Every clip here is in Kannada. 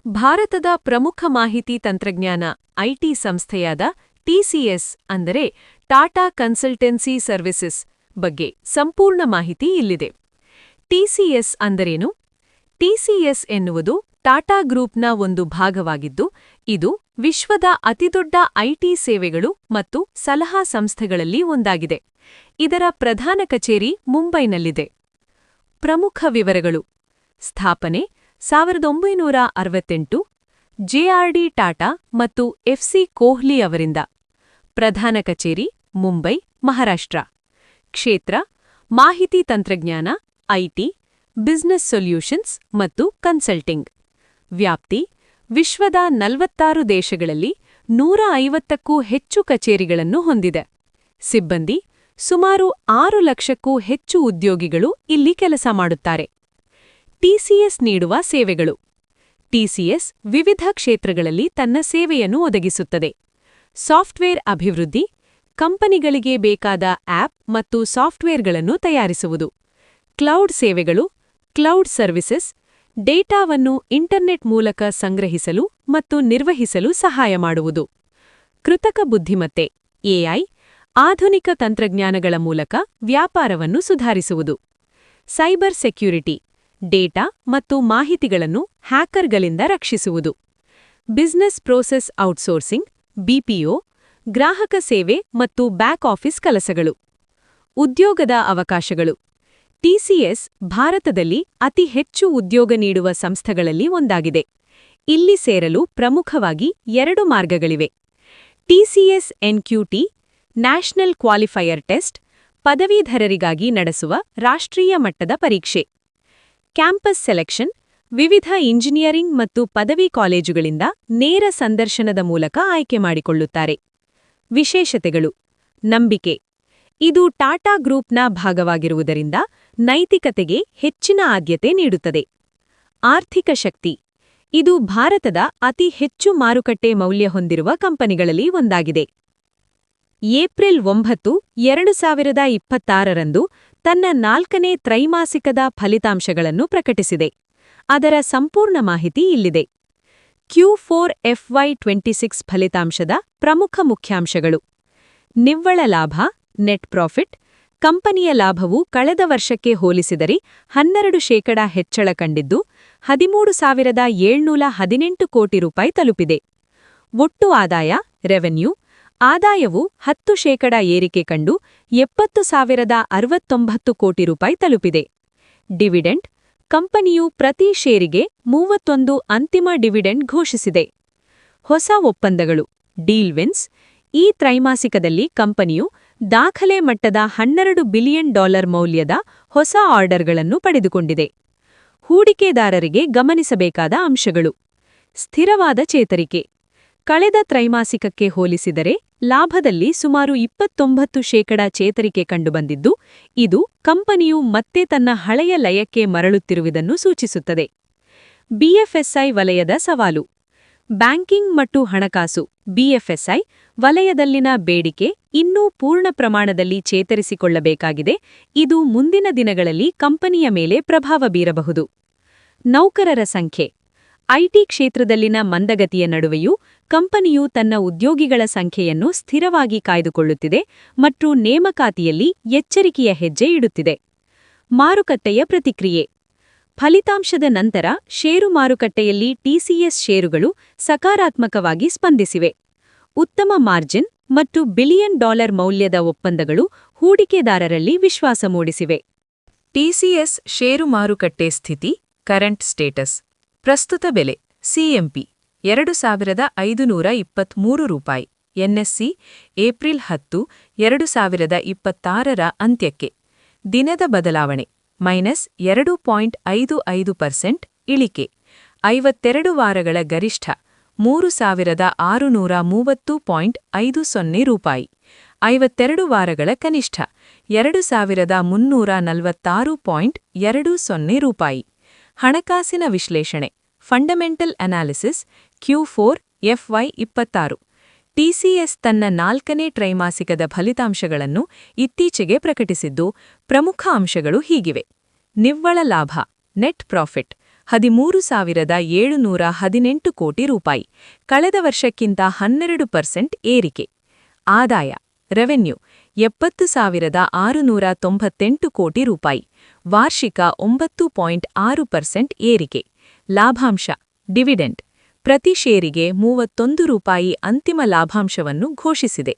ಭಾರತದ ಪ್ರಮುಖ ಮಾಹಿತಿ ತಂತ್ರಜ್ಞಾನ ಐಟಿ ಸಂಸ್ಥೆಯಾದ ಟಿಸಿಎಸ್ ಅಂದರೆ ಟಾಟಾ ಕನ್ಸಲ್ಟೆನ್ಸಿ ಸರ್ವಿಸಸ್ ಬಗ್ಗೆ ಸಂಪೂರ್ಣ ಮಾಹಿತಿ ಇಲ್ಲಿದೆ. ಟಿಸಿಎಸ್ ಅಂದರೇನು? ಟಿಸಿಎಸ್ ಎನ್ನುವುದು ಟಾಟಾ ಗ್ರೂಪ್ನ ಒಂದು ಭಾಗವಾಗಿದ್ದು, ಇದು ವಿಶ್ವದ ಅತಿದೊಡ್ಡ ಐಟಿ ಸೇವೆಗಳು ಮತ್ತು ಸಲಹಾ ಸಂಸ್ಥೆಗಳಲ್ಲಿ ಒಂದಾಗಿದೆ. ಇದರ ಪ್ರಧಾನ ಕಚೇರಿ ಮುಂಬೈನಲ್ಲಿದೆ. ಪ್ರಮುಖ ವಿವರಗಳು: ಸ್ಥಾಪನೆ 1968, ಜೆಆರ್ಡಿ ಟಾಟಾ ಮತ್ತು ಎಫ್ಸಿ ಕೋಹ್ಲಿ ಅವರಿಂದ. ಪ್ರಧಾನ ಕಚೇರಿ ಮುಂಬೈ, ಮಹಾರಾಷ್ಟ್ರ. ಕ್ಷೇತ್ರ: ಮಾಹಿತಿ ತಂತ್ರಜ್ಞಾನ, ಐಟಿ, ಬಿಸಿನೆಸ್ ಸೊಲ್ಯೂಷನ್ಸ್ ಮತ್ತು ಕನ್ಸಲ್ಟಿಂಗ್. ವ್ಯಾಪ್ತಿ: ವಿಶ್ವದ 46 ದೇಶಗಳಲ್ಲಿ 150ಕ್ಕೂ ಹೆಚ್ಚು ಕಚೇರಿಗಳನ್ನು ಹೊಂದಿದೆ. ಸಿಬ್ಬಂದಿ: ಸುಮಾರು 6 ಲಕ್ಷಕ್ಕೂ ಹೆಚ್ಚು ಉದ್ಯೋಗಿಗಳು ಇಲ್ಲಿ ಕೆಲಸ ಮಾಡುತ್ತಾರೆ. ಟಿಸಿಎಸ್ ನೀಡುವ ಸೇವೆಗಳು: ಟಿಸಿಎಸ್ ವಿವಿಧ ಕ್ಷೇತ್ರಗಳಲ್ಲಿ ತನ್ನ ಸೇವೆಯನ್ನು ಒದಗಿಸುತ್ತದೆ. ಸಾಫ್ಟ್ವೇರ್ ಅಭಿವೃದ್ಧಿ: ಕಂಪನಿಗಳಿಗೆ ಬೇಕಾದ ಆಪ್ ಮತ್ತು ಸಾಫ್ಟ್ವೇರ್ಗಳನ್ನು ತಯಾರಿಸುವುದು. ಕ್ಲೌಡ್ ಸೇವೆಗಳು: ಕ್ಲೌಡ್ ಸರ್ವಿಸಸ್, ಡೇಟಾವನ್ನು ಇಂಟರ್ನೆಟ್ ಮೂಲಕ ಸಂಗ್ರಹಿಸಲು ಮತ್ತು ನಿರ್ವಹಿಸಲು ಸಹಾಯ ಮಾಡುವುದು. ಕೃತಕ ಬುದ್ಧಿಮತ್ತೆ ಎಐ: ಆಧುನಿಕ ತಂತ್ರಜ್ಞಾನಗಳ ಮೂಲಕ ವ್ಯಾಪಾರವನ್ನು ಸುಧಾರಿಸುವುದು. ಸೈಬರ್ ಸೆಕ್ಯುರಿಟಿ: ಡೇಟಾ ಮತ್ತು ಮಾಹಿತಿಗಳನ್ನು ಹ್ಯಾಕರ್ಗಳಿಂದ ರಕ್ಷಿಸುವುದು. ಬಿಸಿನೆಸ್ ಪ್ರೋಸೆಸ್ ಔಟ್ಸೋರ್ಸಿಂಗ್ ಬಿಪಿಒ: ಗ್ರಾಹಕ ಸೇವೆ ಮತ್ತು ಬ್ಯಾಕ್ ಆಫೀಸ್ ಕೆಲಸಗಳು. ಉದ್ಯೋಗದ ಅವಕಾಶಗಳು: ಟಿಸಿಎಸ್ ಭಾರತದಲ್ಲಿ ಅತಿ ಹೆಚ್ಚು ಉದ್ಯೋಗ ನೀಡುವ ಸಂಸ್ಥೆಗಳಲ್ಲಿ ಒಂದಾಗಿದೆ. ಇಲ್ಲಿ ಸೇರಲು ಪ್ರಮುಖವಾಗಿ 2 ಮಾರ್ಗಗಳಿವೆ: ಟಿಸಿಎಸ್ ಎನ್ಕ್ಯೂಟಿ ನ್ಯಾಷನಲ್ ಕ್ವಾಲಿಫೈಯರ್ ಟೆಸ್ಟ್, ಪದವೀಧರರಿಗಾಗಿ ನಡೆಸುವ ರಾಷ್ಟ್ರೀಯ ಮಟ್ಟದ ಪರೀಕ್ಷೆ. ಕ್ಯಾಂಪಸ್ ಸೆಲೆಕ್ಷನ್: ವಿವಿಧ ಇಂಜಿನಿಯರಿಂಗ್ ಮತ್ತು ಪದವಿ ಕಾಲೇಜುಗಳಿಂದ ನೇರ ಸಂದರ್ಶನದ ಮೂಲಕ ಆಯ್ಕೆ ಮಾಡಿಕೊಳ್ಳುತ್ತಾರೆ. ವಿಶೇಷತೆಗಳು: ನಂಬಿಕೆ: ಇದು ಟಾಟಾ ಗ್ರೂಪ್ನ ಭಾಗವಾಗಿರುವುದರಿಂದ ನೈತಿಕತೆಗೆ ಹೆಚ್ಚಿನ ಆದ್ಯತೆ ನೀಡುತ್ತದೆ. ಆರ್ಥಿಕ ಶಕ್ತಿ: ಇದು ಭಾರತದ ಅತಿ ಹೆಚ್ಚು ಮಾರುಕಟ್ಟೆ ಮೌಲ್ಯ ಹೊಂದಿರುವ ಕಂಪನಿಗಳಲ್ಲಿ ಒಂದಾಗಿದೆ. ಏಪ್ರಿಲ್ 9, 2026ರಂದು ತನ್ನ 4ನೇ ತ್ರೈಮಾಸಿಕದ ಫಲಿತಾಂಶಗಳನ್ನು ಪ್ರಕಟಿಸಿದೆ. ಅದರ ಸಂಪೂರ್ಣ ಮಾಹಿತಿ ಇಲ್ಲಿದೆ. Q4 FY26 ಫಲಿತಾಂಶದ ಪ್ರಮುಖ ಮುಖ್ಯಾಂಶಗಳು: ನಿವ್ವಳ ಲಾಭ ನೆಟ್ ಪ್ರಾಫಿಟ್: ಕಂಪನಿಯ ಲಾಭವು ಕಳೆದ ವರ್ಷಕ್ಕೆ ಹೋಲಿಸಿದರೆ 12% ಹೆಚ್ಚಳ ಕಂಡಿದ್ದು, 13,718 ಕೋಟಿ ರೂಪಾಯಿ ತಲುಪಿದೆ. ಒಟ್ಟು ಆದಾಯ ರೆವೆನ್ಯೂ: ಆದಾಯವು 10% ಏರಿಕೆ ಕಂಡು 70,069 ಕೋಟಿ ರೂಪಾಯಿ ತಲುಪಿದೆ. ಡಿವಿಡೆಂಡ್: ಕಂಪನಿಯು ಪ್ರತಿ ಷೇರಿಗೆ 31 ಅಂತಿಮ ಡಿವಿಡೆಂಡ್ ಘೋಷಿಸಿದೆ. ಹೊಸ ಒಪ್ಪಂದಗಳು ಡೀಲ್ ವಿನ್ಸ್: ಈ ತ್ರೈಮಾಸಿಕದಲ್ಲಿ ಕಂಪನಿಯು ದಾಖಲೆ ಮಟ್ಟದ $12 ಬಿಲಿಯನ್ ಮೌಲ್ಯದ ಹೊಸ ಆರ್ಡರ್ಗಳನ್ನು ಪಡೆದುಕೊಂಡಿದೆ. ಹೂಡಿಕೆದಾರರಿಗೆ ಗಮನಿಸಬೇಕಾದ ಅಂಶಗಳು: ಸ್ಥಿರವಾದ ಚೇತರಿಕೆ: ಕಳೆದ ತ್ರೈಮಾಸಿಕಕ್ಕೆ ಹೋಲಿಸಿದರೆ ಲಾಭದಲ್ಲಿ ಸುಮಾರು 29% ಚೇತರಿಕೆ ಕಂಡುಬಂದಿದ್ದು, ಇದು ಕಂಪನಿಯು ಮತ್ತೆ ತನ್ನ ಹಳೆಯ ಲಯಕ್ಕೆ ಮರಳುತ್ತಿರುವುದನ್ನು ಸೂಚಿಸುತ್ತದೆ. ಬಿಎಫ್ಎಸ್ಐ ವಲಯದ ಸವಾಲು: ಬ್ಯಾಂಕಿಂಗ್ ಮತ್ತು ಹಣಕಾಸು ಬಿಎಫ್ಎಸ್ಐ ವಲಯದಲ್ಲಿನ ಬೇಡಿಕೆ ಇನ್ನೂ ಪೂರ್ಣ ಪ್ರಮಾಣದಲ್ಲಿ ಚೇತರಿಸಿಕೊಳ್ಳಬೇಕಾಗಿದೆ. ಇದು ಮುಂದಿನ ದಿನಗಳಲ್ಲಿ ಕಂಪನಿಯ ಮೇಲೆ ಪ್ರಭಾವ ಬೀರಬಹುದು. ನೌಕರರ ಸಂಖ್ಯೆ: ಐಟಿ ಕ್ಷೇತ್ರದಲ್ಲಿನ ಮಂದಗತಿಯ ನಡುವೆಯೂ ಕಂಪನಿಯು ತನ್ನ ಉದ್ಯೋಗಿಗಳ ಸಂಖ್ಯೆಯನ್ನು ಸ್ಥಿರವಾಗಿ ಕಾಯ್ದುಕೊಳ್ಳುತ್ತಿದೆ ಮತ್ತು ನೇಮಕಾತಿಯಲ್ಲಿ ಎಚ್ಚರಿಕೆಯ ಹೆಜ್ಜೆ ಇಡುತ್ತಿದೆ. ಮಾರುಕಟ್ಟೆಯ ಪ್ರತಿಕ್ರಿಯೆ: ಫಲಿತಾಂಶದ ನಂತರ ಷೇರು ಮಾರುಕಟ್ಟೆಯಲ್ಲಿ ಟಿಸಿಎಸ್ ಷೇರುಗಳು ಸಕಾರಾತ್ಮಕವಾಗಿ ಸ್ಪಂದಿಸಿವೆ. ಉತ್ತಮ ಮಾರ್ಜಿನ್ ಮತ್ತು ಬಿಲಿಯನ್ ಡಾಲರ್ ಮೌಲ್ಯದ ಒಪ್ಪಂದಗಳು ಹೂಡಿಕೆದಾರರಲ್ಲಿ ವಿಶ್ವಾಸ ಮೂಡಿಸಿವೆ. ಟಿಸಿಎಸ್ ಷೇರು ಮಾರುಕಟ್ಟೆ ಸ್ಥಿತಿ ಕರೆಂಟ್ ಸ್ಟೇಟಸ್: ಪ್ರಸ್ತುತ ಬೆಲೆ ಸಿಎಂಪಿ $2,523, ಎನ್ಎಸ್ಸಿ ಏಪ್ರಿಲ್ 10, 2026ರ ಅಂತ್ಯಕ್ಕೆ. ದಿನದ ಬದಲಾವಣೆ -2.55% ಇಳಿಕೆ. 52 ವಾರಗಳ ಗರಿಷ್ಠ $3,630.50. 52 ವಾರಗಳ ಕನಿಷ್ಠ $2,346.20. ಹಣಕಾಸಿನ ವಿಶ್ಲೇಷಣೆ fundamental analysis Q4 FY26. TCS ತನ್ನ 4ನೇ ತ್ರೈಮಾಸಿಕದ ಫಲಿತಾಂಶಗಳನ್ನು ಇತ್ತೀಚೆಗೆ ಪ್ರಕಟಿಸಿದ್ದು, ಪ್ರಮುಖ ಅಂಶಗಳು ಹೀಗಿವೆ. ನಿವ್ವಳ ಲಾಭ ನೆಟ್ ಪ್ರಾಫಿಟ್ 13,718 ಕೋಟಿ ರೂಪಾಯಿ, ಕಳೆದ ವರ್ಷಕ್ಕಿಂತ 12% ಏರಿಕೆ. ಆದಾಯ ರೆವೆನ್ಯೂ 70,698 ಕೋಟಿ ರೂಪಾಯಿ, ವಾರ್ಷಿಕ 9.6% ಏರಿಕೆ. ಲಾಭಾಂಶ ಡಿವಿಡೆಂಡ್ ಪ್ರತಿ ಷೇರಿಗೆ 31 ರೂಪಾಯಿ ಅಂತಿಮ ಲಾಭಾಂಶವನ್ನು ಘೋಷಿಸಿದೆ.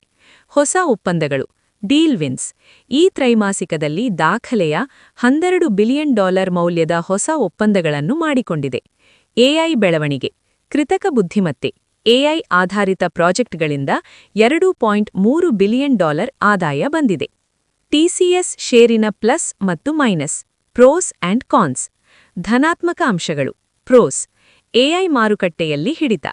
ಹೊಸ ಒಪ್ಪಂದಗಳು ಡೀಲ್ ವಿನ್ಸ್ ಈ ತ್ರೈಮಾಸಿಕದಲ್ಲಿ ದಾಖಲೆಯ $12 ಬಿಲಿಯನ್ ಮೌಲ್ಯದ ಹೊಸ ಒಪ್ಪಂದಗಳನ್ನು ಮಾಡಿಕೊಂಡಿದೆ. ಎಐ ಬೆಳವಣಿಗೆ ಕೃತಕ ಬುದ್ಧಿಮತ್ತೆ ಎಐ ಆಧಾರಿತ ಪ್ರಾಜೆಕ್ಟ್ಗಳಿಂದ $2.3 ಬಿಲಿಯನ್ ಆದಾಯ ಬಂದಿದೆ. ಟಿಸಿಎಸ್ ಷೇರಿನ ಪ್ಲಸ್ ಮತ್ತು ಮೈನಸ್ ಪ್ರೋಸ್ ಆ್ಯಂಡ್ ಕಾನ್ಸ್. ಧನಾತ್ಮಕ ಅಂಶಗಳು ಪ್ರೋಸ್ ಎಐ ಮಾರುಕಟ್ಟೆಯಲ್ಲಿ ಹಿಡಿತ.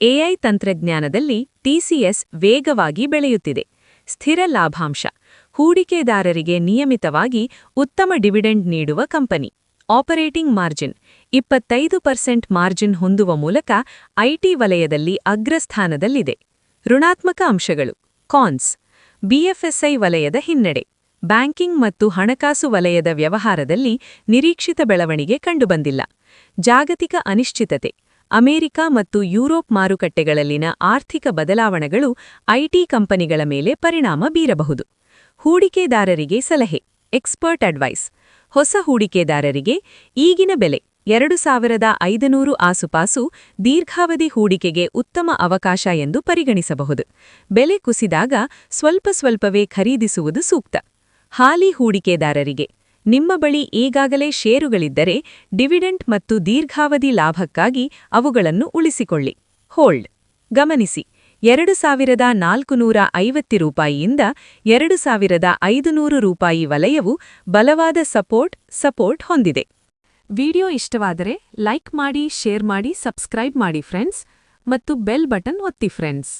ಎಐ ತಂತ್ರಜ್ಞಾನದಲ್ಲಿ ಟಿಸಿಎಸ್ ವೇಗವಾಗಿ ಬೆಳೆಯುತ್ತಿದೆ. ಸ್ಥಿರ ಲಾಭಾಂಶ ಹೂಡಿಕೆದಾರರಿಗೆ ನಿಯಮಿತವಾಗಿ ಉತ್ತಮ ಡಿವಿಡೆಂಡ್ ನೀಡುವ ಕಂಪನಿ. ಆಪರೇಟಿಂಗ್ ಮಾರ್ಜಿನ್ 25% ಮಾರ್ಜಿನ್ ಹೊಂದುವ ಮೂಲಕ ಐಟಿ ವಲಯದಲ್ಲಿ ಅಗ್ರಸ್ಥಾನದಲ್ಲಿದೆ. ಋಣಾತ್ಮಕ ಅಂಶಗಳು ಕಾನ್ಸ್ ಬಿಎಫ್ಎಸ್ಐ ವಲಯದ ಹಿನ್ನಡೆ. ಬ್ಯಾಂಕಿಂಗ್ ಮತ್ತು ಹಣಕಾಸು ವಲಯದ ವ್ಯವಹಾರದಲ್ಲಿ ನಿರೀಕ್ಷಿತ ಬೆಳವಣಿಗೆ ಕಂಡುಬಂದಿಲ್ಲ. ಜಾಗತಿಕ ಅನಿಶ್ಚಿತತೆ ಅಮೆರಿಕ ಮತ್ತು ಯುರೋಪ್ ಮಾರುಕಟ್ಟೆಗಳಲ್ಲಿನ ಆರ್ಥಿಕ ಬದಲಾವಣೆಗಳು ಐಟಿ ಕಂಪನಿಗಳ ಮೇಲೆ ಪರಿಣಾಮ ಬೀರಬಹುದು. ಹೂಡಿಕೆದಾರರಿಗೆ ಸಲಹೆ ಎಕ್ಸ್ಪರ್ಟ್ ಅಡ್ವೈಸ್ ಹೊಸ ಹೂಡಿಕೆದಾರರಿಗೆ ಈಗಿನ ಬೆಲೆ 2,500 ಆಸುಪಾಸು ದೀರ್ಘಾವಧಿ ಹೂಡಿಕೆಗೆ ಉತ್ತಮ ಅವಕಾಶ ಎಂದು ಪರಿಗಣಿಸಬಹುದು. ಬೆಲೆ ಕುಸಿದಾಗ ಸ್ವಲ್ಪವೇ ಖರೀದಿಸುವುದು ಸೂಕ್ತ. ಹಾಲಿ ಹೂಡಿಕೆದಾರರಿಗೆ ನಿಮ್ಮ ಬಳಿ ಈಗಾಗಲೇ ಷೇರುಗಳಿದ್ದರೆ ಡಿವಿಡೆಂಟ್ ಮತ್ತು ದೀರ್ಘಾವಧಿ ಲಾಭಕ್ಕಾಗಿ ಅವುಗಳನ್ನು ಉಳಿಸಿಕೊಳ್ಳಿ. ಹೋಲ್ಡ್ ಗಮನಿಸಿ 2,450 ರೂಪಾಯಿಯಿಂದ 2,500 ರೂಪಾಯಿ ವಲಯವು ಬಲವಾದ ಸಪೋರ್ಟ್ ಹೊಂದಿದೆ. ವಿಡಿಯೋ ಇಷ್ಟವಾದರೆ ಲೈಕ್ ಮಾಡಿ, ಶೇರ್ ಮಾಡಿ, ಸಬ್ಸ್ಕ್ರೈಬ್ ಮಾಡಿ ಫ್ರೆಂಡ್ಸ್, ಮತ್ತು ಬೆಲ್ ಬಟನ್ ಒತ್ತಿ ಫ್ರೆಂಡ್ಸ್.